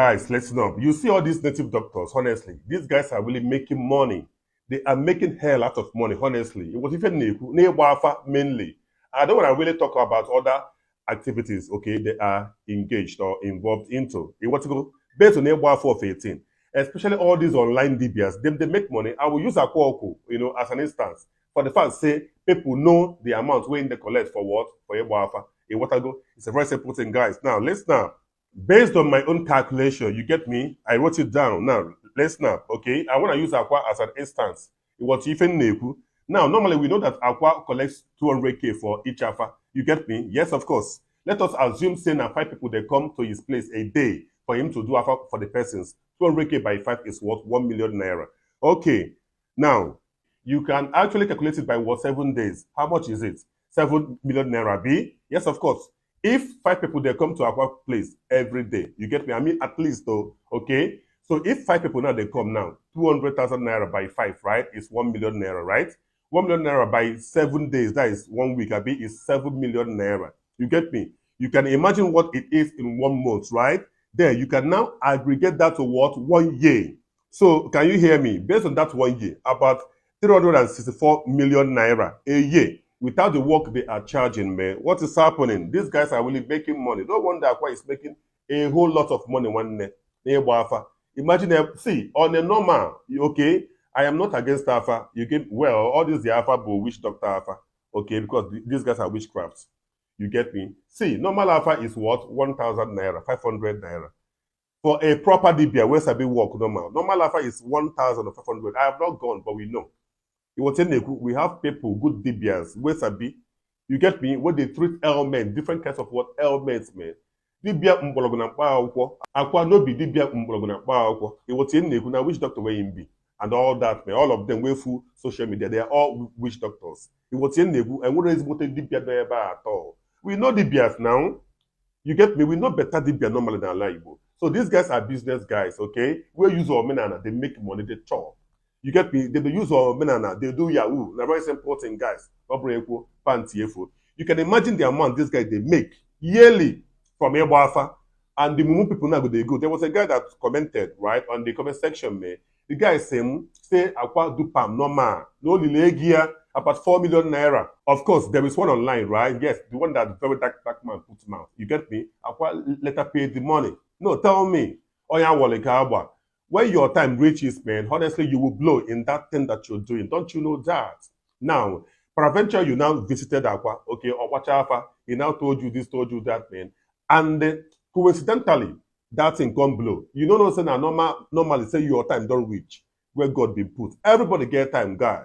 Guys, listen up. You see all these native doctors, honestly, these guys are really making money. They are making hell out of money, honestly. It was even mainly. I don't want to really talk about other activities, okay, they are engaged or involved into. It was based on Newafa of 18. Especially all these online DBS, they make money. I will use Akwa Okuko, as an instance. For the fact, say, people know the amount when they collect for what? For Newafa. It's a very simple thing, guys. Now, let's now. Based on my own calculation, you get me? I wrote it down. Now, let's now, okay? I want to use Aqua as an instance. It was even Neku. Now, normally we know that Aqua collects 200K for each alpha. You get me? Yes, of course. Let us assume, say, now 5 people, they come to his place a day for him to do alpha for the persons. 200K by 5 is worth 1 million naira. Okay. Now, you can actually calculate it by what? 7 days. How much is it? 7 million naira B? Yes, of course. If 5 people, they come to our place every day, you get me? I mean, at least though, okay? So if 5 people now, they come now, 200,000 naira by 5, right? Is 1 million naira, right? 1 million naira by 7 days, that is 1 week, is 7 million naira. You get me? You can imagine what it is in 1 month, right? There, you can now aggregate that to what? 1 year. So can you hear me? Based on that 1 year, about 364 million naira a year. Without the work they are charging, man, what is happening? These guys are really making money. No wonder Aqua is making a whole lot of money one day. Imagine, see, on a normal, okay, I am not against alpha. You get, well, all these the alpha, but witch doctor alpha, okay, because these guys are witchcrafts. You get me? See, normal alpha is what? 1,000 naira, 500 naira. For a proper DBA, where Sabi work normal. Normal alpha is 1,500. I have not gone, but we know. We have people, good DBS, where Sabi, you get me, where they treat ailments, different kinds of what ailments, man. Dibia mbologona pa Aqua no be dibia mbologona pa it was in na which doctor where him be, and all that, man. All of them were full social media, they are all witch doctors. It was in Negu, and what is what dibia there at all. We know DBS now. You get me? We know better DBA normally than Ala Igbo. So these guys are business guys, okay? We use our menana, they make money, they chop. You get me? They use our menana, they do Yahoo. They're very important guys. You can imagine the amount these guys they make yearly from Igbo Alpha. And the Mumu people now they go. There was a guy that commented, right, on the comment section, man. The guy say Aqua do pam normal. No lilegia about 4 million naira. Of course, there is one online, right? Yes, the one that the very dark man puts out. You get me? Aqua later pay the money. No, tell me. When your time reaches, man, honestly, you will blow in that thing that you're doing. Don't you know that? Now, peradventure, you now visited Aqua, okay, or watch Alpha, he now told you this, told you that, man. And coincidentally, that thing come blow. You know what I'm saying? Normally say your time don't reach where God be put. Everybody get time, guy.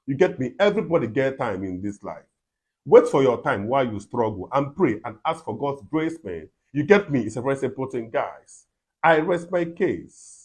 You get me? Everybody get time in this life. Wait for your time while you struggle and pray and ask for God's grace, man. You get me? It's a very simple thing, guys. I rest my case.